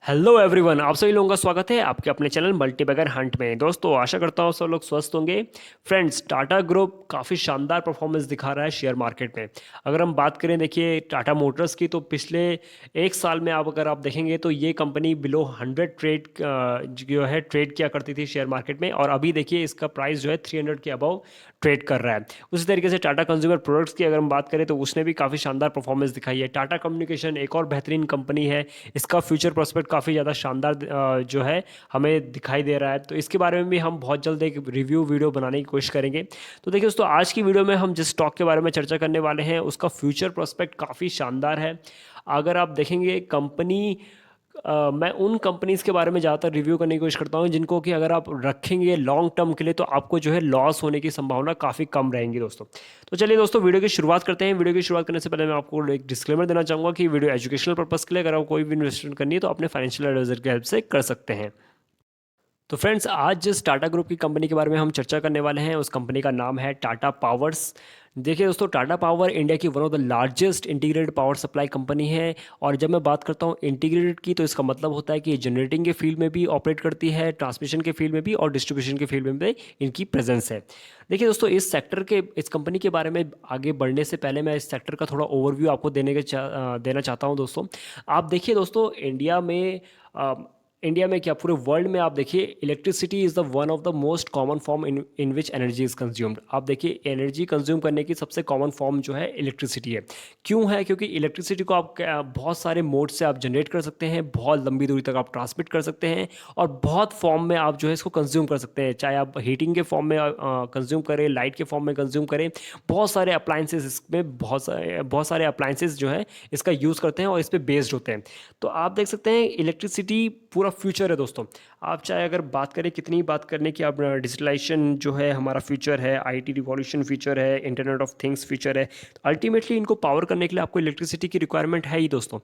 Hello everyone, आप सभी लोगों का स्वागत है आपके अपने चैनल मल्टीबैगर हंट में। दोस्तों, आशा करता हूँ सब लोग स्वस्थ होंगे। फ्रेंड्स, टाटा ग्रुप काफ़ी शानदार परफॉर्मेंस दिखा रहा है शेयर मार्केट में। अगर हम बात करें, देखिए टाटा मोटर्स की, तो पिछले एक साल में अगर आप देखेंगे तो ये कंपनी बिलो 100 ट्रेड जो है ट्रेड किया करती थी शेयर मार्केट में, और अभी देखिए इसका प्राइस जो है 300 के अबव ट्रेड कर रहा है। उसी तरीके से टाटा कंज्यूमर प्रोडक्ट्स की अगर हम बात करें तो उसने भी काफ़ी शानदार परफॉर्मेंस दिखाई है। टाटा कम्युनिकेशन एक और बेहतरीन कंपनी है, इसका फ्यूचर प्रोस्पेक्ट काफ़ी ज़्यादा शानदार जो है हमें दिखाई दे रहा है। तो इसके बारे में भी हम बहुत जल्द एक रिव्यू वीडियो बनाने की कोशिश करेंगे। तो देखिए दोस्तों, आज की वीडियो में हम जिस स्टॉक के बारे में चर्चा करने वाले हैं उसका फ्यूचर प्रोस्पेक्ट काफ़ी शानदार है। अगर आप देखेंगे कंपनी, मैं उन कंपनीज़ के बारे में ज़्यादातर रिव्यू करने की कोशिश करता हूँ जिनको कि अगर आप रखेंगे लॉन्ग टर्म के लिए तो आपको जो है लॉस होने की संभावना काफ़ी कम रहेंगी दोस्तों। तो चलिए दोस्तों, वीडियो की शुरुआत करते हैं। वीडियो की शुरुआत करने से पहले मैं आपको एक डिस्क्लेमर देना चाहूँगा कि वीडियो एजुकेशनल पर्पज़ के लिए, अगर आप कोई भी इन्वेस्टमेंट करनी है तो अपने फाइनेंशियल एडवाइजर की हेल्प से कर सकते हैं। तो फ्रेंड्स, आज जिस टाटा ग्रुप की कंपनी के बारे में हम चर्चा करने वाले हैं उस कंपनी का नाम है टाटा पावर्स। देखिए दोस्तों, टाटा पावर इंडिया की one of the largest integrated power supply company है। और जब मैं बात करता हूँ इंटीग्रेटेड की, तो इसका मतलब होता है कि जनरेटिंग के फील्ड में भी ऑपरेट करती है, ट्रांसमिशन के फील्ड में भी और डिस्ट्रीब्यूशन के फील्ड में भी इनकी प्रेजेंस है। देखिए दोस्तों, इस कंपनी के बारे में आगे बढ़ने से पहले मैं इस सेक्टर का थोड़ा ओवरव्यू आपको देना चाहता हूँ दोस्तों। आप देखिए दोस्तों, इंडिया में क्या पूरे वर्ल्ड में आप देखिए, electricity is the one of the most common form in which energy is consumed. आप देखिए, एनर्जी कंज्यूम करने की सबसे कॉमन फॉर्म जो है इलेक्ट्रिसिटी है। क्यों है? क्योंकि इलेक्ट्रिसिटी को आप बहुत सारे मोड से आप जनरेट कर सकते हैं, बहुत लंबी दूरी तक आप ट्रांसमिट कर सकते हैं, और बहुत फॉर्म में आप जो है इसको कंज्यूम कर सकते हैं। चाहे आप हीटिंग के फॉर्म में कंज्यूम करें, लाइट के फॉर्म में कंज्यूम करें। बहुत सारे अप्लाइंसेस इसमें, बहुत सारे अप्लाइंसेस जो है इसका यूज़ करते हैं और इस पर बेस्ड होते हैं। तो आप देख सकते हैं इलेक्ट्रिसिटी पूरा फ्यूचर है दोस्तों। आप चाहे अगर बात करें, कितनी बात करने की, आप डिजिटलाइजेशन जो है हमारा फ्यूचर है, आईटी रिवॉल्यूशन फ्यूचर है, इंटरनेट ऑफ थिंग्स फ्यूचर है। तो अल्टीमेटली इनको पावर करने के लिए आपको इलेक्ट्रिसिटी की रिक्वायरमेंट है ही दोस्तों।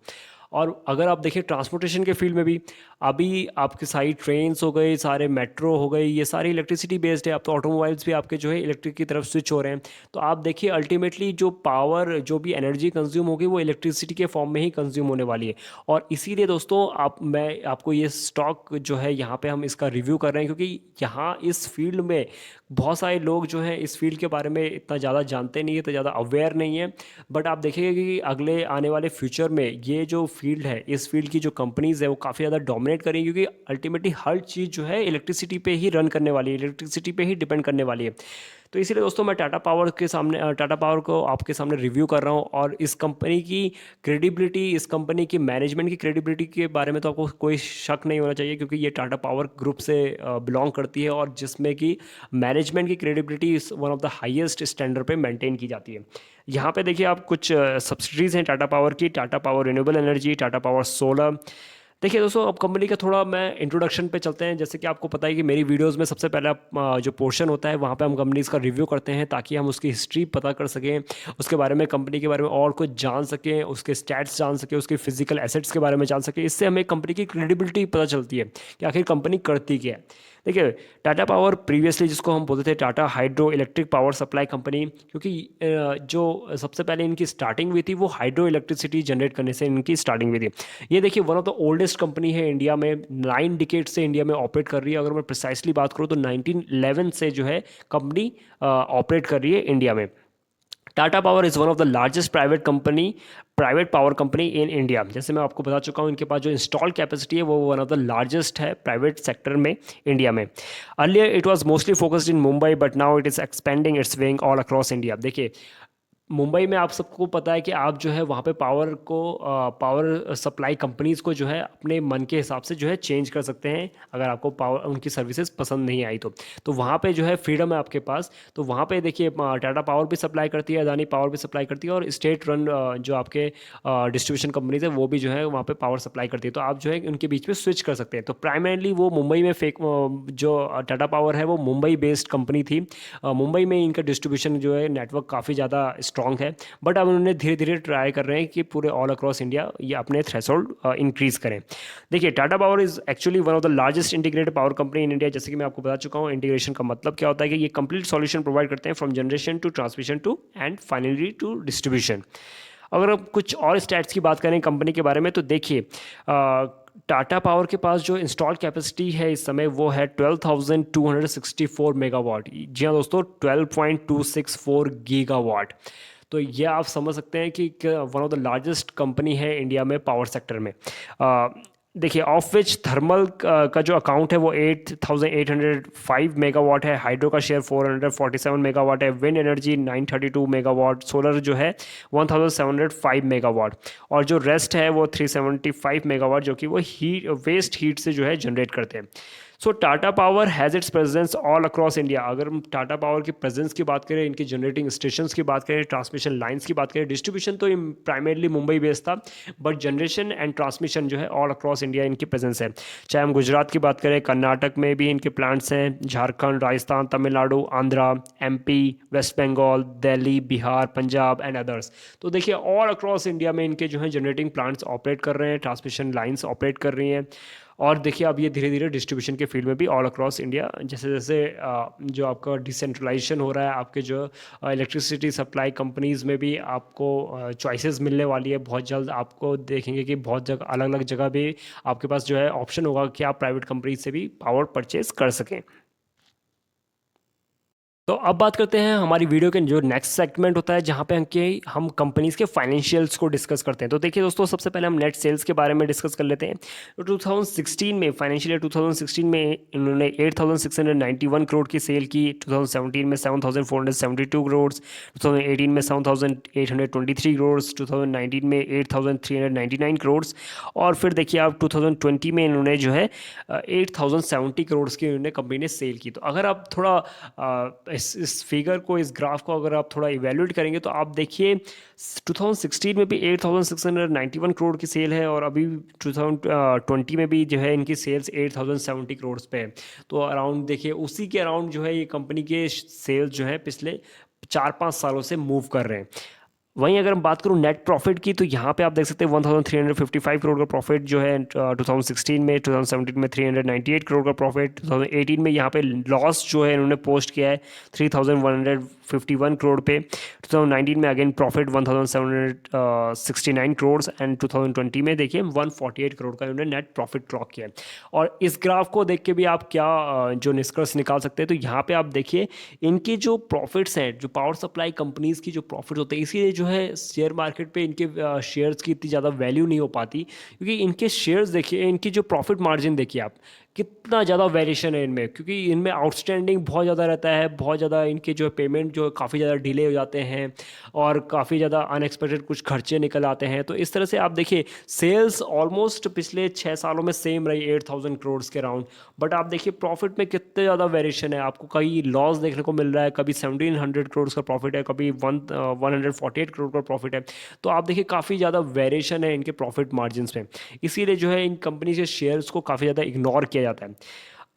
और अगर आप देखें ट्रांसपोर्टेशन के फील्ड में भी, अभी आपके सारी ट्रेन्स हो गई, सारे मेट्रो हो गई, ये सारी इलेक्ट्रिसिटी बेस्ड है। अब तो ऑटोमोबाइल्स भी आपके जो है इलेक्ट्रिक की तरफ स्विच हो रहे हैं। तो आप देखिए अल्टीमेटली जो पावर, जो भी एनर्जी कंज्यूम होगी वो इलेक्ट्रिसिटी के फॉर्म में ही कंज्यूम होने वाली है। और इसीलिए दोस्तों, मैं आपको ये स्टॉक जो है यहाँ पे हम इसका रिव्यू कर रहे हैं, क्योंकि यहाँ इस फील्ड में बहुत सारे लोग जो हैं इस फील्ड के बारे में इतना ज़्यादा जानते नहीं है, इतना ज़्यादा अवेयर नहीं है। बट आप देखेंगे कि अगले आने वाले फ्यूचर में ये जो फील्ड है, इस फील्ड की जो कंपनीज़ है वो काफ़ी ज़्यादा डोमिनेट करेंगी, क्योंकि अल्टीमेटली हर चीज़ जो है इलेक्ट्रिसिटी पे ही रन करने वाली है, इलेक्ट्रिसिटी पे ही डिपेंड करने वाली है। तो इसीलिए दोस्तों, मैं टाटा पावर को आपके सामने रिव्यू कर रहा हूँ। और इस कंपनी की क्रेडिबिलिटी, इस कंपनी की मैनेजमेंट की क्रेडिबिलिटी के बारे में तो आपको कोई शक नहीं होना चाहिए, क्योंकि ये टाटा पावर ग्रुप से बिलोंग करती है, और जिसमें कि मैनेजमेंट की क्रेडिबिलिटी इस one of the highest standard पे मेंटेन की जाती है। यहाँ पे देखिए, आप कुछ सब्सिडीज़ हैं टाटा पावर की: Tata power renewable energy, Tata power solar. देखिए दोस्तों, अब कंपनी का थोड़ा मैं इंट्रोडक्शन पे चलते हैं। जैसे कि आपको पता है कि मेरी वीडियोस में सबसे पहला जो पोर्शन होता है वहाँ पे हम कंपनीज का रिव्यू करते हैं, ताकि हम उसकी हिस्ट्री पता कर सकें, उसके बारे में, कंपनी के बारे में और कुछ जान सकें, उसके स्टैट्स जान सकें, उसके फिजिकल एसेट्स के बारे में जान सकें। इससे हमें कंपनी की क्रेडिबिलिटी पता चलती है कि आखिर कंपनी करती क्या है। देखिए, टाटा पावर प्रीवियसली जिसको हम बोलते थे Tata hydro electric power supply company, क्योंकि जो सबसे पहले इनकी स्टार्टिंग हुई थी वो हाइड्रो इलेक्ट्रिसिटी जनरेट करने से इनकी स्टार्टिंग हुई थी। ये देखिए, one of the oldest company है इंडिया में, 9 डिकेड से इंडिया में ऑपरेट कर रही है। अगर मैं प्रिसाइसली बात करूँ तो 1911 से जो है कंपनी ऑपरेट कर रही है इंडिया में। Tata power is one of the largest private power company in India. जैसे मैं आपको बता चुका हूँ, इनके पास जो इंस्टॉल कैपेसिटी है वो वन ऑफ द लार्जेस्ट है प्राइवेट सेक्टर में इंडिया में। Earlier it was mostly focused in Mumbai, but now it is expanding it's wing all across India. देखिए, मुंबई में आप सबको पता है कि आप जो है वहाँ पे पावर सप्लाई कंपनीज़ को जो है अपने मन के हिसाब से जो है चेंज कर सकते हैं, अगर आपको पावर उनकी सर्विसेज पसंद नहीं आई तो वहाँ पे जो है फ्रीडम है आपके पास। तो वहाँ पे देखिए, टाटा पावर भी सप्लाई करती है, अदानी पावर भी सप्लाई करती है, और स्टेट रन जो आपके डिस्ट्रीब्यूशन कंपनीज है वो भी जो है वहाँ पे पावर सप्लाई करती है। तो आप जो है उनके बीच में स्विच कर सकते हैं। तो प्राइमरली वो मुंबई में जो टाटा पावर है वो मुंबई बेस्ड कंपनी थी। मुंबई में इनका डिस्ट्रीब्यूशन जो है नेटवर्क काफ़ी ज़्यादा स्ट्रॉन्ग है। बट अब उन्होंने धीरे धीरे ट्राई कर रहे हैं कि पूरे ऑल अक्रॉस इंडिया ये अपने थ्रेशोल्ड इंक्रीज़ करें। देखिए, Tata power is actually one of the largest integrated power company in India. जैसे कि मैं आपको बता चुका हूँ, इंटीग्रेशन का मतलब क्या होता है कि ये कंप्लीट सॉल्यूशन प्रोवाइड करते हैं, from generation to transmission to and finally to distribution. अगर अब कुछ और स्टैट्स की बात करें कंपनी के बारे में, तो देखिए, टाटा पावर के पास जो इंस्टॉल कैपेसिटी है इस समय वो है 12,264 मेगावाट। जी हाँ दोस्तों, 12.264 गीगावाट। तो ये आप समझ सकते हैं कि one of the largest company है इंडिया में पावर सेक्टर में। देखिए, ऑफ विच थर्मल का जो अकाउंट है वो 8,805 मेगावाट है, हाइड्रो का शेयर 447 मेगावाट है, विंड एनर्जी 932 मेगावाट, सोलर जो है 1,705 मेगावाट, और जो रेस्ट है वो 375 मेगावाट, जो कि वो हीट वेस्ट हीट से जो है जनरेट करते हैं। So Tata power has its presence all across India. अगर हम टाटा पावर की प्रेजेंस की बात करें, इनकी जनरेटिंग स्टेशंस की बात करें, ट्रांसमिशन लाइंस की बात करें, डिस्ट्रीब्यूशन तो प्राइमरली मुंबई बेस्ड था, बट जनरेशन एंड ट्रांसमिशन जो है ऑल अक्रॉस इंडिया इनकी प्रेजेंस है। चाहे हम गुजरात की बात करें, कर्नाटक में भी इनके प्लांट्स हैं, Jharkhand, Rajasthan, Tamil Nadu, Andhra, MP, West Bengal, Delhi, Bihar, Punjab and others. तो देखिए, ऑल अक्रॉस इंडिया में इनके जो है जनरेटिंग प्लांट्स ऑपरेट कर रहे हैं, ट्रांसमिशन लाइंस ऑपरेट कर रही हैं। और देखिए, अब ये धीरे धीरे डिस्ट्रीब्यूशन के फील्ड में भी ऑल अक्रॉस इंडिया, जैसे जैसे जो आपका डिसेंट्रलाइजेशन हो रहा है, आपके जो इलेक्ट्रिसिटी सप्लाई कंपनीज़ में भी आपको चॉइसेस मिलने वाली है। बहुत जल्द आपको देखेंगे कि बहुत जगह, अलग अलग जगह भी आपके पास जो है ऑप्शन होगा कि आप प्राइवेट कंपनी से भी पावर परचेज कर सकें। तो अब बात करते हैं हमारी वीडियो के जो नेक्स्ट सेगमेंट होता है, जहाँ पे हम कंपनीज़ के फाइनेंशियल्स को डिस्कस करते हैं। तो देखिए दोस्तों, सबसे पहले हम नेट सेल्स के बारे में डिस्कस कर लेते हैं। तो 2016 में, फाइनेंशियल ईयर 2016 में इन्होंने 8,691 करोड़ की सेल की, 2017 में 7,472 करोड़, 2018 में 7,823 करोड़, 2019 में 8,399 करोड़, और फिर देखिए आप 2020 में इन्होंने जो है 8,070 करोड़ की इन्होंने कंपनी ने सेल की। तो अगर आप थोड़ा इस फिगर को, इस ग्राफ को अगर आप थोड़ा इवेल्यूएट करेंगे तो आप देखिए 2016 में भी 8,691 करोड़ की सेल है, और अभी 2020 में भी जो है इनकी सेल्स 8,070 करोड़ पे है। तो अराउंड देखिए, उसी के अराउंड जो है ये कंपनी के सेल्स जो है पिछले 4-5 सालों से मूव कर रहे हैं। वहीं अगर हम बात करूं नेट प्रॉफिट की, तो यहाँ पे आप देख सकते हैं 1355 करोड़ का प्रॉफिट जो है 2016 में, 2017 में 398 करोड़ का प्रॉफिट, 2018 में यहाँ पे लॉस जो है इन्होंने पोस्ट किया है 3151 करोड़ पे, 2019 में अगेन प्रॉफिट 1769 करोड़, एंड 2020 में देखिए 148 करोड़ का इन्होंने नेट प्रॉफिट क्लॉक किया है। और इस ग्राफ को देख के भी आप क्या जो निष्कर्ष निकाल सकते हैं, तो यहाँ पे आप देखिए इनके जो प्रॉफिट्स हैं, जो पावर सप्लाई कंपनीज की जो प्रॉफिट होते हैं, इसीलिए जो है शेयर मार्केट पे इनके शेयर्स की इतनी ज़्यादा वैल्यू नहीं हो पाती, क्योंकि इनके शेयर्स देखिए, इनकी जो प्रॉफिट मार्जिन देखिए आप, कितना ज़्यादा वेरिएशन है इनमें, क्योंकि इनमें आउटस्टैंडिंग बहुत ज़्यादा रहता है, बहुत ज़्यादा इनके जो पेमेंट जो काफ़ी ज़्यादा डिले हो जाते हैं, और काफ़ी ज़्यादा अनएक्सपेक्टेड कुछ खर्चे निकल आते हैं। तो इस तरह से आप देखिए सेल्स ऑलमोस्ट पिछले 6 सालों में सेम रही 8,000 करोड़ के राउंड, बट आप देखिए प्रॉफिट में कितने ज़्यादा वेरिएशन है, आपको कहीं लॉस देखने को मिल रहा है, कभी 1,700 करोड़ का प्रॉफिट है, कभी 148 करोड़ का प्रॉफिट है। तो आप देखिए काफ़ी ज़्यादा वेरिएशन है इनके प्रॉफिट मार्जिन में, इसीलिए जो है इन कंपनी के शेयर्स को काफ़ी ज़्यादा इग्नोर किया जाता है।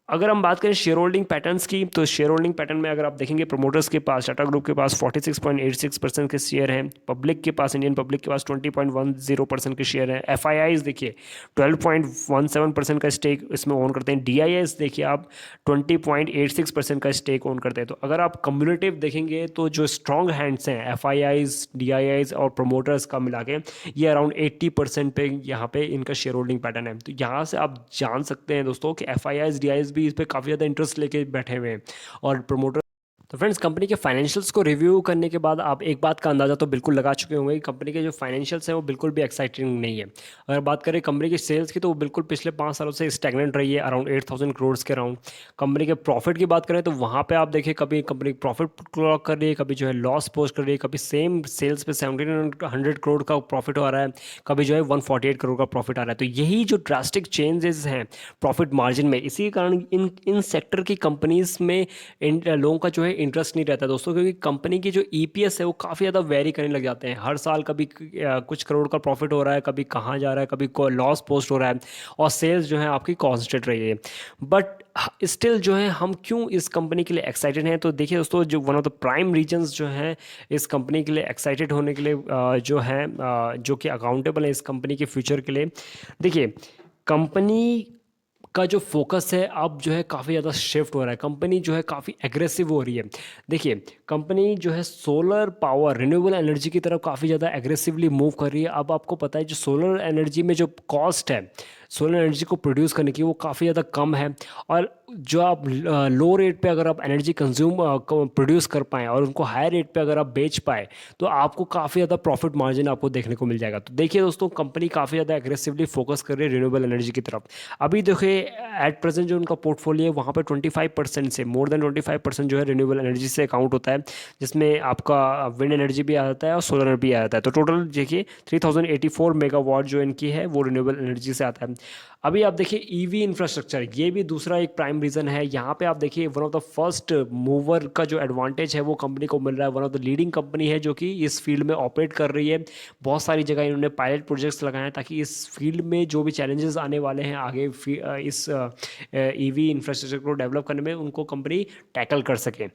अगर हम बात करें शेयर होल्डिंग पैटर्न्स की, तो शेयर होल्डिंग पैटर्न में अगर आप देखेंगे, प्रमोटर्स के पास, टाटा ग्रुप के पास 46.86% के शेयर हैं, पब्लिक के पास, इंडियन पब्लिक के पास 20.10% के शेयर हैं, एफआईआईज देखिए 12.17% का स्टेक इसमें ओन करते हैं, डीआईएस देखिए आप 20.86% का स्टेक ओन करते हैं। तो अगर आप कम्युलेटिव देखेंगे तो जो स्ट्रॉन्ग हैंड्स हैं, एफआईआईज, डीआईआईज और प्रमोटर्स का मिला के, ये अराउंड 80% पे यहाँ पे इनका शेयर होल्डिंग पैटर्न है। तो यहाँ से आप जान सकते हैं दोस्तों कि एफआईआईज, डीआईएस भी इस पर काफ़ी ज़्यादा इंटरेस्ट लेके बैठे हुए हैं, और प्रमोटर। तो फ्रेंड्स, कंपनी के फाइनेंशियल्स को रिव्यू करने के बाद आप एक बात का अंदाज़ा तो बिल्कुल लगा चुके होंगे कि कंपनी के जो फाइनेंशियल्स हैं वो बिल्कुल भी एक्साइटिंग नहीं है। अगर बात करें कंपनी की सेल्स की, तो वो बिल्कुल पिछले 5 सालों से स्टैग्नेंट रही है, अराउंड 8,000 करोड़ के अराउंड। कंपनी के प्रॉफिट की बात करें तो वहाँ पे आप देखिए कभी कंपनी प्रॉफिट क्लॉक कर रही है, कभी जो है लॉस पोस्ट कर रही है, कभी सेम सेल्स पे 1,700 करोड़ का प्रॉफिट आ रहा है, कभी जो है 148 करोड़ का प्रॉफिट आ रहा है। तो यही जो ड्रास्टिक चेंजेस हैं प्रॉफिट मार्जिन में, इसी के कारण इन सेक्टर की कंपनीज में इन लोगों का जो है इंटरेस्ट नहीं रहता दोस्तों, क्योंकि कंपनी की जो ईपीएस है वो काफ़ी ज़्यादा वेरी करने लग जाते हैं हर साल। कभी कुछ करोड़ का प्रॉफिट हो रहा है, कभी कहाँ जा रहा है, कभी लॉस पोस्ट हो रहा है, और सेल्स जो है आपकी कॉन्स्टेंट रही है। बट स्टिल जो है हम क्यों इस कंपनी के लिए एक्साइटेड हैं, तो देखिए दोस्तों, जो one of the prime reasons जो हैं इस कंपनी के लिए एक्साइटेड होने के लिए जो है जो कि अकाउंटेबल है इस कंपनी के फ्यूचर के लिए। देखिए, कंपनी का जो फोकस है अब जो है काफ़ी ज़्यादा शिफ्ट हो रहा है, कंपनी जो है काफ़ी एग्रेसिव हो रही है। देखिए, कंपनी जो है सोलर पावर, रिन्यूएबल एनर्जी की तरफ काफ़ी ज़्यादा एग्रेसिवली मूव कर रही है। अब आपको पता है जो सोलर एनर्जी में जो कॉस्ट है, सोलर एनर्जी को प्रोड्यूस करने की वो काफ़ी ज़्यादा कम है। और जो आप लो रेट पे अगर आप एनर्जी कंज्यूम प्रोड्यूस कर पाएँ और उनको हाई रेट पे अगर आप बेच पाए, तो आपको काफ़ी ज़्यादा प्रॉफिट मार्जिन आपको देखने को मिल जाएगा। तो देखिए दोस्तों, कंपनी काफ़ी ज़्यादा एग्रेसिवली फोकस कर रही है रिन्यूएबल एनर्जी की तरफ। अभी देखिए एट प्रेजेंट जो उनका पोर्टफोलियो है वहाँ पे 25% से मोर देन 25% जो है रिन्यूएबल एनर्जी से अकाउंट होता है, जिसमें आपका विंड एनर्जी भी आ जाता है और सोलर भी आ जाता है। तो टोटल देखिए 3084 मेगावाट जो इनकी है वो रिन्यूएबल एनर्जी से आता है। अभी आप देखिए ईवी इंफ्रास्ट्रक्चर, ये भी दूसरा एक प्राइम रीज़न है। यहाँ पे आप देखिए one of the first mover का जो एडवांटेज है वो कंपनी को मिल रहा है। One of the leading company है जो कि इस फील्ड में ऑपरेट कर रही है। बहुत सारी जगह इन्होंने पायलट प्रोजेक्ट्स लगाए हैं ताकि इस फील्ड में जो भी चैलेंजेस आने वाले हैं आगे इस ईवी इंफ्रास्ट्रक्चर को डेवलप करने में, उनको कंपनी टैकल कर सके।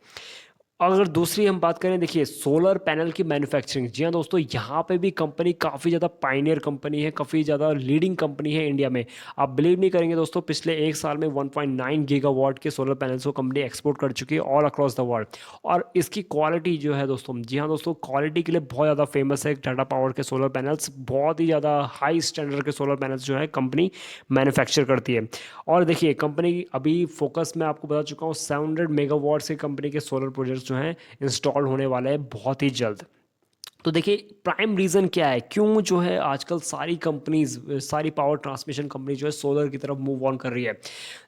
अगर दूसरी हम बात करें, देखिए सोलर पैनल की मैन्युफैक्चरिंग, जी हाँ दोस्तों, यहाँ पे भी कंपनी काफ़ी ज़्यादा पाइनियर कंपनी है, काफ़ी ज़्यादा लीडिंग कंपनी है इंडिया में। आप बिलीव नहीं करेंगे दोस्तों, पिछले एक साल में 1.9 गीगावाट के सोलर पैनल्स को कंपनी एक्सपोर्ट कर चुकी है ऑल अक्रॉस द वर्ल्ड। और इसकी क्वालिटी जो है दोस्तों, जी हाँ दोस्तों, क्वालिटी के लिए बहुत ज़्यादा फेमस है टाटा पावर के सोलर पैनल्स। बहुत ही ज़्यादा हाई स्टैंडर्ड के सोलर पैनल्स जो है कंपनी मैन्युफैक्चर करती है। और देखिए कंपनी अभी फोकस में आपको बता चुका हूँ 700 मेगावाट से कंपनी के सोलर प्रोजेक्ट्स जो हैं इंस्टॉल होने वाले हैं बहुत ही जल्द। तो देखिए प्राइम रीज़न क्या है, क्यों जो है आजकल सारी कंपनीज, सारी पावर ट्रांसमिशन कंपनी जो है सोलर की तरफ मूव ऑन कर रही है।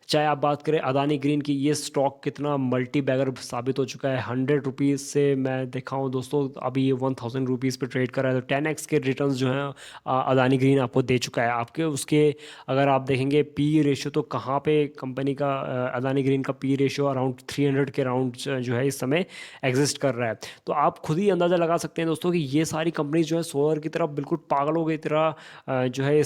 चाहे आप बात करें अदानी ग्रीन की, ये स्टॉक कितना मल्टी बैगर साबित हो चुका है। 100 रुपीज़ से मैं देखा हूँ दोस्तों, अभी ये 1000 रुपीज़ पे ट्रेड कर रहा है। तो 10x के रिटर्न्स जो हैं अदानी ग्रीन आपको दे चुका है। आपके उसके अगर आप देखेंगे पी रेशियो, तो कहाँ पे कंपनी का अदानी ग्रीन का पी रेशियो अराउंड 300 के अराउंड जो है इस समय एग्जिस्ट कर रहा है। तो आप खुद ही अंदाज़ा लगा सकते हैं दोस्तों कि ये सारी कंपनीज जो है सोलर की तरफ बिल्कुल पागलों की तरह जो है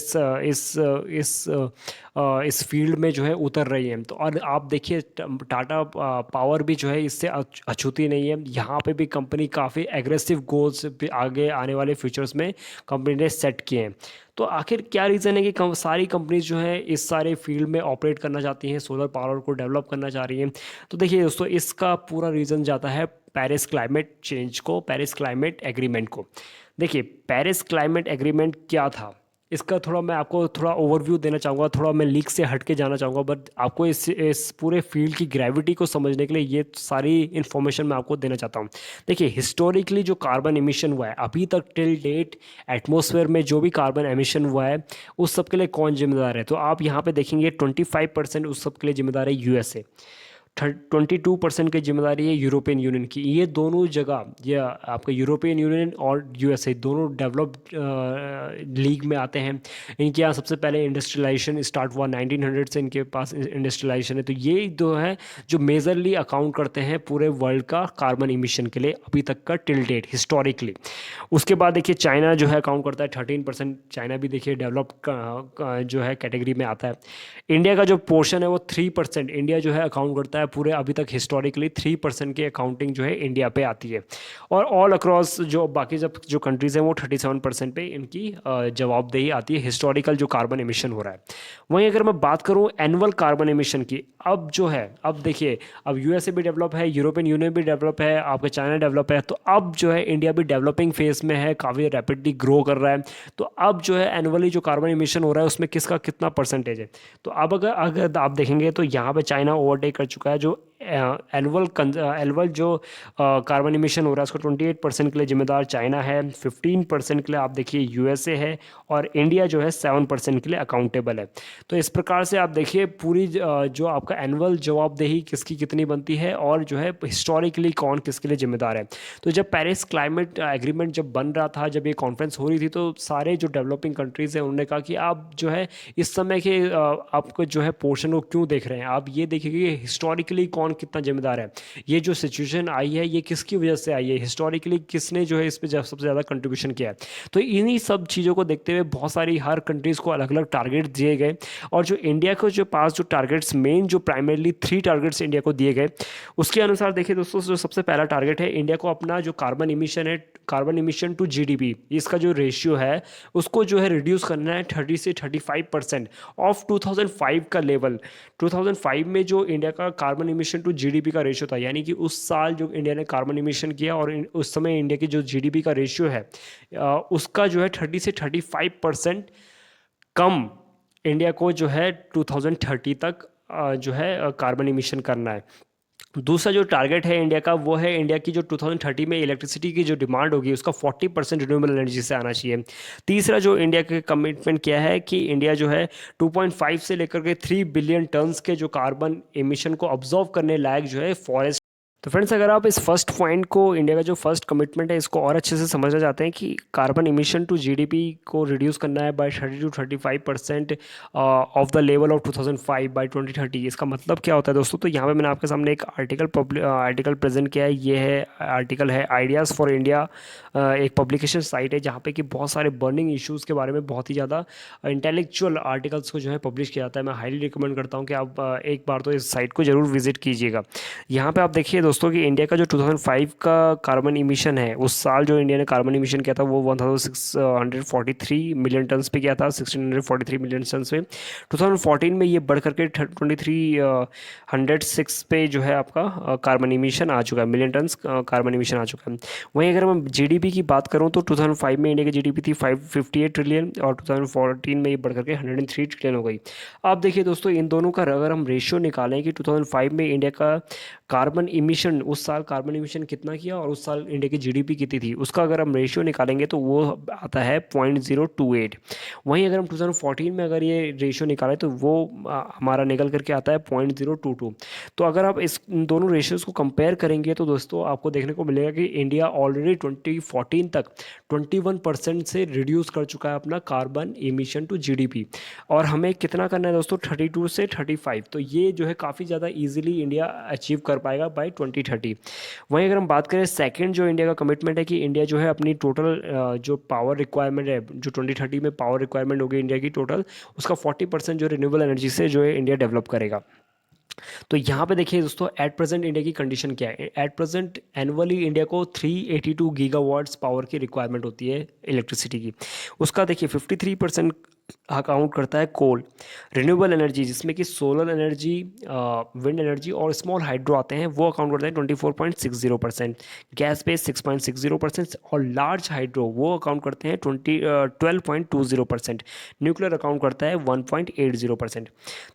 इस फील्ड में जो है उतर रही है। तो और आप देखिए टाटा पावर भी जो है इससे अछूती नहीं है। यहाँ पे भी कंपनी काफ़ी एग्रेसिव गोल्स आगे आने वाले फ्यूचर्स में कंपनी ने सेट किए हैं। तो आखिर क्या रीज़न है कि सारी कंपनीज जो है इस सारे फील्ड में ऑपरेट करना चाहती हैं, सोलर पावर को डेवलप करना चाह रही हैं? तो देखिए दोस्तों, इसका पूरा रीज़न जाता है पेरिस क्लाइमेट चेंज को, पेरिस क्लाइमेट एग्रीमेंट को। देखिए पेरिस क्लाइमेट एग्रीमेंट क्या था, इसका थोड़ा मैं आपको थोड़ा ओवरव्यू देना चाहूँगा। थोड़ा मैं लीक से हट के जाना चाहूँगा, बट आपको इस पूरे फील्ड की ग्रेविटी को समझने के लिए ये सारी इन्फॉर्मेशन मैं आपको देना चाहता हूँ। देखिए हिस्टोरिकली जो कार्बन एमिशन हुआ है अभी तक टिल डेट, एटमॉस्फेयर में जो भी कार्बन एमिशन हुआ है उस सब के लिए कौन जिम्मेदार है? तो आप यहाँ पे देखेंगे 25% उस सब के लिए जिम्मेदार है यूएसए, 22% की जिम्मेदारी है यूरोपियन यूनियन की। ये दोनों जगह, ये आपका यूरोपियन यूनियन और यूएसए दोनों डेवलप्ड लीग में आते हैं। इनके यहाँ सबसे पहले इंडस्ट्रियलाइजेशन स्टार्ट हुआ 1900 से, इनके पास इंडस्ट्रियलाइजेशन है। तो ये दो है जो मेजरली अकाउंट करते हैं पूरे वर्ल्ड का कार्बन इमिशन के लिए अभी तक का टिल डेट हिस्टोरिकली। उसके बाद देखिए चाइना जो है अकाउंट करता है 13%। चाइना भी देखिए डेवलप्ड जो है कैटेगरी में आता है। इंडिया का जो पोर्शन है वो 3%, इंडिया जो है अकाउंट करता है पूरे अभी तक हिस्टोरिकली 3% की अकाउंटिंग जो है इंडिया पे आती है। और ऑल अक्रॉस जो बाकी जब जो कंट्रीज़ हैं वो 37% पे इनकी जवाबदेही आती है हिस्टोरिकल जो कार्बन एमिशन हो रहा है। वहीं अगर मैं बात करूं एनुअल कार्बन एमिशन की, अब जो है, अब देखिए अब यूएसए भी डेवलप है, यूरोपियन यूनियन भी डेवलप है, आपका चाइना डेवलप है, तो अब जो है इंडिया भी डेवलपिंग फेज में है, काफ़ी रैपिडली ग्रो कर रहा है। तो अब जो है एनुअली जो कार्बन एमिशन हो रहा है उसमें किसका कितना परसेंटेज है? तो अब अगर अगर आप देखेंगे तो यहाँ पे चाइना ओवरटेक कर चुका है। जो एनुअल जो कार्बन इमिशन हो रहा है उसको 28% के लिए जिम्मेदार चाइना है, 15% के लिए आप देखिए यूएसए है, और इंडिया जो है 7% के लिए अकाउंटेबल है। तो इस प्रकार से आप देखिए पूरी जो आपका एनुअल जवाबदेही किसकी कितनी बनती है और जो है हिस्टोरिकली कौन किसके लिए जिम्मेदार है। तो जब पेरिस क्लाइमेट एग्रीमेंट जब बन रहा था, जब ये कॉन्फ्रेंस हो रही थी, तो सारे जो डेवलपिंग कंट्रीज़ हैं उन्होंने कहा कि आप जो है इस समय के आपको जो है पोर्शन को क्यों देख रहे हैं, आप ये देखिए कि हिस्टोरिकली कौन कितना जिम्मेदार है। ये जो सिचुएशन आई है ये किसकी वजह से आई है, हिस्टोरिकली किसने जो है इस पर सबसे ज़्यादा कंट्रीब्यूशन किया है। तो इन्हीं सब चीज़ों को देखते हुए बहुत सारी हर कंट्रीज़ को अलग अलग टारगेट दिए गए, और जो इंडिया को जो पास जो टारगेट्स मेन जो प्राइमरली 3 टारगेट्स इंडिया को दिए गए, उसके अनुसार देखिए दोस्तों, जो सबसे पहला टारगेट है इंडिया को अपना जो कार्बन इमिशन है, कार्बन इमिशन टू जीडीपी, इसका जो रेशियो है उसको जो है रिड्यूस करना है 30 से 35% ऑफ 2005 का लेवल। 2005 में जो इंडिया का कार्बन इमिशन टू जीडीपी का रेशियो था, यानी कि उस साल जो इंडिया ने कार्बन इमिशन किया और उस समय इंडिया की जो जीडीपी का रेशियो है उसका जो है 30 से 35% कम इंडिया को जो है 2030 तक जो है कार्बन इमिशन करना है। दूसरा जो टारगेट है इंडिया का, वो है इंडिया की जो 2030 में इलेक्ट्रिसिटी की जो डिमांड होगी उसका 40% रिन्यूएबल एनर्जी से आना चाहिए। तीसरा जो इंडिया के कमिटमेंट किया है कि इंडिया जो है 2.5 से लेकर के 3 बिलियन टन्स के जो कार्बन एमिशन को ऑब्जॉर्व करने लायक जो है फॉरेस्ट। तो फ्रेंड्स, अगर आप इस फर्स्ट पॉइंट को, इंडिया का जो फर्स्ट कमिटमेंट है, इसको और अच्छे से समझना चाहते हैं कि कार्बन इमिशन टू जीडीपी को रिड्यूस करना है by 30 to 35% of the level of 2005 by 2030, इसका मतलब क्या होता है दोस्तों? तो यहाँ पे मैंने आपके सामने एक आर्टिकल प्रेजेंट किया है। ये है आर्टिकल है आइडियाज़ फॉर इंडिया, एक पब्लिकेशन साइट है जहाँ पे कि बहुत सारे बर्निंग इश्यूज़ के बारे में बहुत ही ज़्यादा इंटेलेक्चुअल आर्टिकल्स को जो है पब्लिश किया जाता है। मैं हाईली रिकमेंड करता हूँ कि आप एक बार तो इस साइट को ज़रूर विजिट कीजिएगा। यहाँ पे आप देखिए दोस्तों कि इंडिया का जो 2005 का कार्बन इमिशन है, उस साल जो इंडिया ने कार्बन इमिशन किया था वो 1643 मिलियन टन्स पे किया था, 1643 मिलियन टन्स पे। 2014 में ये बढ़ करके 2306 पे जो है आपका कार्बन इमिशन आ चुका है, मिलियन टन्स कार्बन इमिशन आ चुका है। वहीं अगर मैं जीडीपी की बात करूँ तो 2005 में इंडिया की जीडीपी थी 558 ट्रिलियन और 2014 में ये बढ़ करके 103 ट्रिलियन हो गई। अब देखिए दोस्तों, इन दोनों का अगर हम रेशियो निकालें कि 2005 में इंडिया का कार्बन इमिशन, उस साल कार्बन इमिशन कितना किया और उस साल इंडिया की जीडीपी कितनी थी, उसका अगर हम रेशियो निकालेंगे तो वो आता है 0.028। वहीं अगर हम 2014 में अगर ये रेशियो निकालें तो वो हमारा निकल करके आता है 0.022। तो अगर आप इस इन दोनों रेशियोज़ को कंपेयर करेंगे तो दोस्तों आपको देखने को मिलेगा कि इंडिया ऑलरेडी 2014 तक 21% से रिड्यूस कर चुका है अपना कार्बन इमिशन टू जीडीपी, और हमें कितना करना है दोस्तों? 32 से 35। तो ये जो है काफ़ी ज़्यादा इजीली इंडिया अचीव कर पाएगा बाय 2030। वहीं अगर हम बात करें सेकंड जो इंडिया का कमिटमेंट है कि इंडिया जो है अपनी टोटल जो पावर रिक्वायरमेंट है, जो 2030 में पावर रिक्वायरमेंट होगी इंडिया की टोटल, उसका 40% जो रिन्यूएबल एनर्जी से जो है इंडिया डेवलप करेगा। तो यहाँ पे देखिए दोस्तों, एट प्रेजेंट इंडिया की कंडीशन क्या है। एट प्रेजेंट एनुअली इंडिया को 382 गीगावाट्स पावर की रिक्वायरमेंट होती है इलेक्ट्रिसिटी की। उसका देखिए 53% अकाउंट करता है कोल। रिन्यूएबल एनर्जी जिसमें कि सोलर एनर्जी, विंड एनर्जी और स्मॉल हाइड्रो आते हैं, वो अकाउंट करते हैं 24.60%। गैस बेस 6.60% और लार्ज हाइड्रो वो अकाउंट करते हैं 12.20%। न्यूक्लियर अकाउंट करता है 1.80%।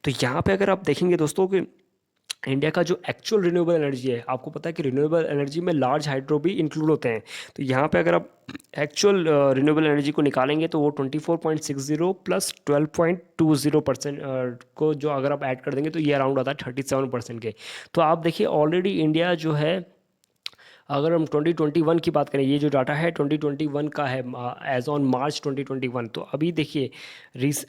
तो यहाँ पे अगर आप देखेंगे दोस्तों कि इंडिया का जो एक्चुअल रिन्यूएबल एनर्जी है, आपको पता है कि रिन्यूएबल एनर्जी में लार्ज हाइड्रो भी इंक्लूड होते हैं। तो यहाँ पे अगर आप एक्चुअल रिन्यूएबल एनर्जी को निकालेंगे तो वो 24.60 प्लस 12.20% को जो अगर आप ऐड कर देंगे तो ये अराउंड आता है 37% के। तो आप देखिए ऑलरेडी इंडिया जो है, अगर हम 2021 की बात करें, ये जो डाटा है 2021 का है एज ऑन मार्च 2021, तो अभी देखिए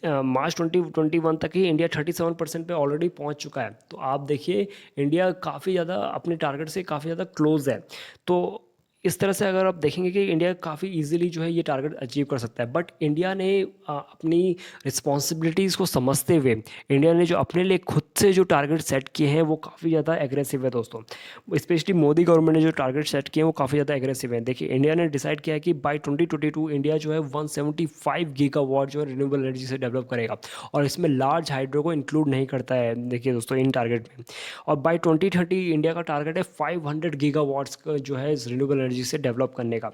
मार्च 2021 तक ही इंडिया 37% पे ऑलरेडी पहुंच चुका है। तो आप देखिए इंडिया काफ़ी ज़्यादा अपने टारगेट से काफ़ी ज़्यादा क्लोज है। तो इस तरह से अगर आप देखेंगे कि इंडिया काफ़ी इजीली जो है ये टारगेट अचीव कर सकता है। बट इंडिया ने अपनी रिस्पॉन्सिबिलिटीज़ को समझते हुए इंडिया ने जो अपने लिए खुद से जो टारगेट सेट किए हैं वो काफ़ी ज़्यादा एग्रेसिव है दोस्तों। स्पेशली मोदी गवर्नमेंट ने जो टारगेट सेट किए हैं वो काफ़ी ज़्यादा एग्रेसिव हैं। देखिए इंडिया ने डिसाइड किया है कि बाय 2022 इंडिया जो है 175 गीगावाट जो है रिन्यूएबल एनर्जी से डेवलप करेगा, और इसमें लार्ज हाइड्रो को इंक्लूड नहीं करता है देखिए दोस्तों इन टारगेट में। और बाय 2030 इंडिया का टारगेट है 500 गीगावाट्स का जो है रिन्यूएबल एनर्जी से डेवलप करने का।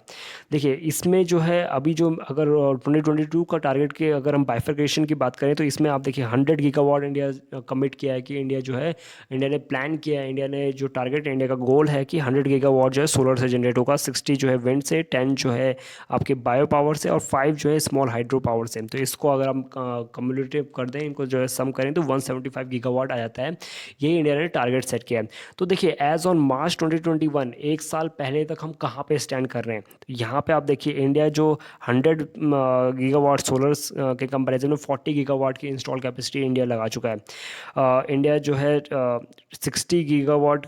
देखिए इसमें जो है अभी जो अगर 2022 का टारगेट के अगर हम बाइफर्केशन की बात करें तो इसमें आप देखिए 100 गीगावाट इंडिया कमिट किया है कि इंडिया जो है, इंडिया ने प्लान किया है, इंडिया ने जो टारगेट इंडिया का गोल है कि 100 गीगावाट जो है सोलर से जनरेट होगा, 60 जो है विंड से, 10 जो है आपके बायो पावर से और 5 जो है स्मॉल हाइड्रो पावर से। तो इसको अगर हम कम्युलेटिव कर दें, इनको जो है सम करें तो 175 गीगावाट आ जाता है। ये इंडिया ने टारगेट सेट किया है। तो देखिए एज ऑन मार्च 2021, एक साल पहले तक हम कहाँ पे स्टैंड कर रहे हैं। तो यहाँ पे आप देखिए इंडिया जो 100 गीगावाट सोलर के कंपैरिजन में 40 गीगावाट की इंस्टॉल कैपेसिटी इंडिया लगा चुका है। इंडिया जो है 60 गीगावाट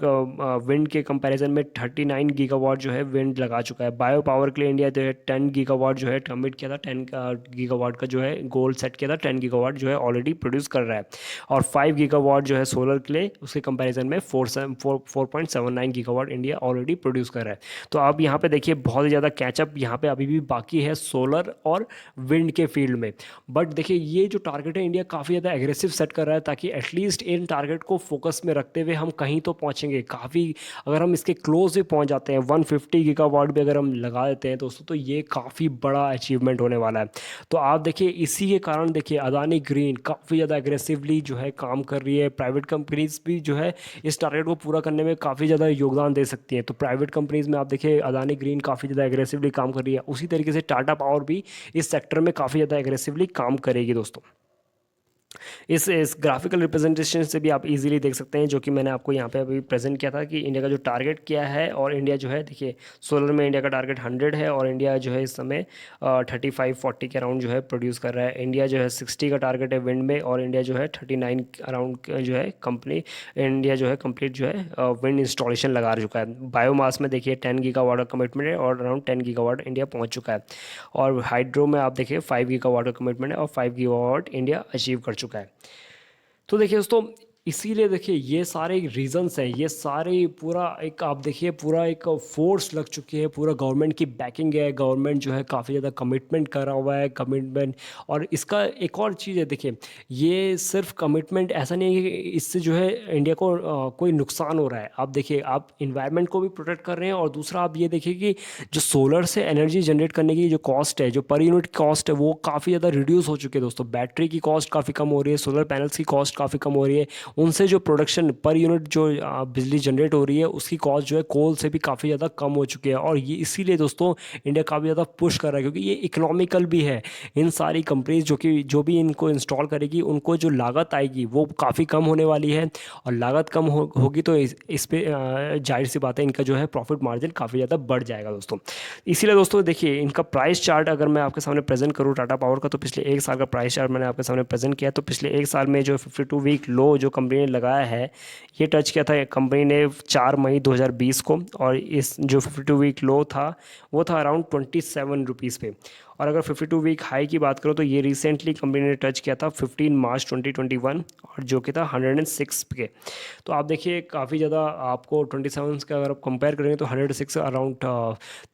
विंड के कंपैरिजन में 39 गीगावाट जो है विंड लगा चुका है। बायो पावर के लिए इंडिया जो है 10 गीगावाट जो है कमिट किया था, 10 गीगावाट का जो है गोल सेट किया था, 10 गीगावाट जो है ऑलरेडी प्रोड्यूस कर रहा है। और 5 गीगावाट जो है सोलर के लिए, उसके कंपैरिजन में 4.79 गीगावाट इंडिया ऑलरेडी प्रोड्यूस कर रहा है। तो अब यहाँ पे देखिए बहुत ज़्यादा कैचअप यहाँ पे अभी भी बाकी है सोलर और विंड के फील्ड में। बट देखिए ये जो टारगेट है इंडिया काफ़ी ज़्यादा एग्रेसिव सेट कर रहा है, ताकि एटलीस्ट इन टारगेट को फोकस में रखते हुए हम कहीं तो पहुँचेंगे काफ़ी। अगर हम इसके क्लोज भी पहुँच जाते हैं 150 गीगावाट भी अगर हम लगा देते हैं दोस्तों, तो ये काफ़ी बड़ा अचीवमेंट होने वाला है। तो आप देखिए इसी के कारण देखिए अदानी ग्रीन काफ़ी ज़्यादा एग्रेसिवली जो है काम कर रही है। प्राइवेट कंपनीज भी जो है इस टारगेट को पूरा करने में काफ़ी ज़्यादा योगदान दे सकती हैं। तो प्राइवेट कंपनीज में आप देखिए अदानी ग्रीन काफ़ी ज़्यादा एग्रेसिवली काम कर रही है। उसी तरीके से टाटा पावर भी इस सेक्टर में काफ़ी ज़्यादा एग्रेसिवली काम करेगी दोस्तों। इस ग्राफिकल रिप्रेजेंटेशन से भी आप इजीली देख सकते हैं, जो कि मैंने आपको यहाँ पे अभी प्रेजेंट किया था कि इंडिया का जो टारगेट क्या है। और इंडिया जो है देखिए सोलर में इंडिया का टारगेट 100 है, और इंडिया जो है इस समय 35-40 के अराउंड जो है प्रोड्यूस कर रहा है। इंडिया जो है 60 का टारगेट है विंड में, और इंडिया जो है 39 अराउंड जो है इंडिया जो है कंप्लीट जो है विंड इंस्टॉलेशन लगा चुका है। बायोमास में देखिए 10 गीगावाट का कमिटमेंट है, और अराउंड 10 गीगावाट इंडिया पहुँच चुका है। और हाइड्रो में आप देखिए 5 गीगावाट का कमिटमेंट है, और 5 गीगावाट इंडिया अचीव कर चुका है। तो देखिए दोस्तों इसीलिए देखिए ये सारे रीजंस हैं, ये सारे पूरा एक आप देखिए पूरा एक फोर्स लग चुकी है, पूरा गवर्नमेंट की बैकिंग है। गवर्नमेंट जो है काफ़ी ज़्यादा कमिटमेंट कर रहा हुआ है, कमिटमेंट। और इसका एक और चीज़ है देखिए, ये सिर्फ कमिटमेंट ऐसा नहीं है कि इससे जो है इंडिया को कोई नुकसान हो रहा है। आप देखिए आप इन्वायरमेंट को भी प्रोटेक्ट कर रहे हैं, और दूसरा आप ये देखिए कि जो सोलर से एनर्जी जनरेट करने की जो कॉस्ट है, जो पर यूनिट कॉस्ट है, वो काफ़ी ज़्यादा रिड्यूस हो चुकी है दोस्तों। बैटरी की कॉस्ट काफ़ी कम हो रही है, सोलर पैनल्स की कॉस्ट काफ़ी कम हो रही है। उनसे जो प्रोडक्शन पर यूनिट जो बिजली जनरेट हो रही है, उसकी कॉस्ट जो है कोल से भी काफ़ी ज़्यादा कम हो चुकी है। और ये इसीलिए दोस्तों इंडिया काफ़ी ज़्यादा पुश कर रहा है, क्योंकि ये इकोनॉमिकल भी है। इन सारी कंपनीज जो भी इनको इंस्टॉल करेगी, उनको जो लागत आएगी वो काफ़ी कम होने वाली है। और लागत कम होगी तो इस पे जाहिर सी बात है इनका जो है प्रॉफिट मार्जिन काफ़ी ज़्यादा बढ़ जाएगा दोस्तों। इसीलिए दोस्तों देखिए इनका प्राइस चार्ट अगर मैं आपके सामने प्रेजेंट करूँ टाटा पावर का, तो पिछले एक साल का प्राइस चार्ट मैंने आपके सामने प्रेजेंट किया। तो पिछले एक साल में जो 52 वीक लो जो कंपनी ने लगाया है, ये टच किया था कंपनी ने 4 मई 2020 को। और इस जो 52 वीक लो था वो था अराउंड 27 रुपीज़ पे। और अगर 52 वीक हाई की बात करो तो ये रिसेंटली कंपनी ने टच किया था 15 मार्च 2021, और जो कि था 106 पे। तो आप देखिए काफ़ी ज़्यादा आपको 27 का अगर आप कंपेयर करेंगे तो 106 अराउंड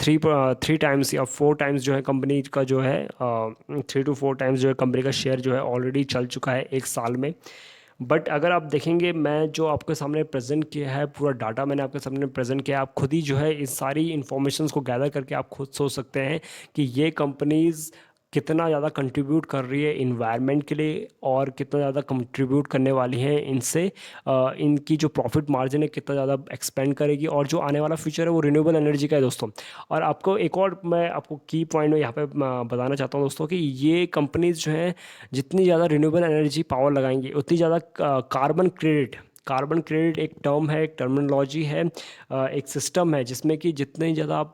3 टाइम्स या 4 टाइम्स जो है कंपनी का जो है 3 to 4 टाइम्स जो है कंपनी का शेयर जो है ऑलरेडी चल चुका है एक साल में। बट अगर आप देखेंगे, मैं जो आपके सामने प्रेजेंट किया है पूरा डाटा मैंने आपके सामने प्रेजेंट किया है, आप खुद ही जो है इस सारी इन्फॉर्मेशंस को गैदर करके आप खुद सोच सकते हैं कि ये कंपनीज़ कितना ज़्यादा कंट्रीब्यूट कर रही है इन्वायरमेंट के लिए, और कितना ज़्यादा कंट्रीब्यूट करने वाली हैं इनसे इनकी जो प्रॉफिट मार्जिन है कितना ज़्यादा एक्सपेंड करेगी। और जो आने वाला फ्यूचर है वो रिन्यूएबल एनर्जी का है दोस्तों। और आपको एक और मैं आपको की पॉइंट यहाँ पे बताना चाहता हूँ दोस्तों, कि ये कंपनीज जो हैं जितनी ज़्यादा रिन्यूएबल एनर्जी पावर लगाएंगी, उतनी ज़्यादा कार्बन क्रेडिट एक टर्म है, एक टर्मिनोलॉजी है, एक सिस्टम है, जिसमें कि जितनी ज़्यादा आप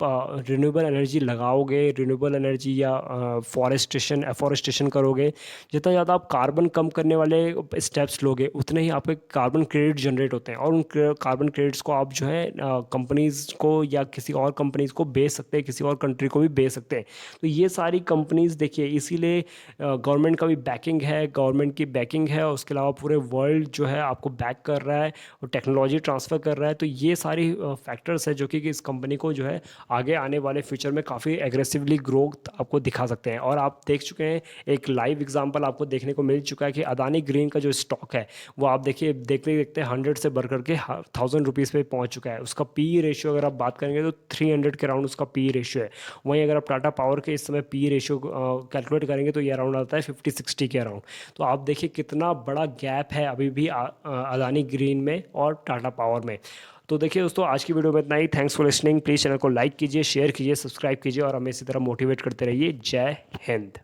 रिन्यूएबल एनर्जी लगाओगे, रिन्यूएबल एनर्जी या एफॉरेस्टेशन करोगे, जितना ज़्यादा आप कार्बन कम करने वाले स्टेप्स लोगे, उतने ही आपके कार्बन क्रेडिट जनरेट होते हैं। और उन कार्बन क्रेडिट्स को आप जो है कंपनीज़ को या किसी और कंपनीज़ को बेच सकते हैं, किसी और कंट्री को भी बेच सकते हैं। तो ये सारी कंपनीज़ देखिए इसीलिए गवर्नमेंट का भी बैकिंग है, गवर्नमेंट की बैकिंग है, और उसके अलावा पूरे वर्ल्ड जो है आपको बैक कर रहा है और टेक्नोलॉजी ट्रांसफ़र कर रहा है। तो ये सारी फैक्टर्स है जो कि इस कंपनी को जो है आगे आने वाले फ्यूचर में काफ़ी एग्रेसिवली ग्रोथ आपको दिखा सकते हैं। और आप देख चुके हैं, एक लाइव एग्जांपल आपको देखने को मिल चुका है कि अदानी ग्रीन का जो स्टॉक है वो आप देखिए देखते देखते 100 से बढ़ करके 1000 रुपीज़ पे पहुंच चुका है। उसका पी रेशियो अगर आप बात करेंगे तो 300 के अराउंड उसका पी रेशियो है। वहीं अगर आप टाटा पावर के इस समय पी रेशियो कैलकुलेट करेंगे तो ये अराउंड आता है 50-60 के अराउंड। तो आप देखिए कितना बड़ा गैप है अभी भी अदानी ग्रीन में और टाटा पावर में। तो देखिए दोस्तों आज की वीडियो में इतना ही। Thanks for listening. Please channel को लाइक कीजिए, शेयर कीजिए, सब्सक्राइब कीजिए, और हमें इसी तरह मोटिवेट करते रहिए। जय हिंद।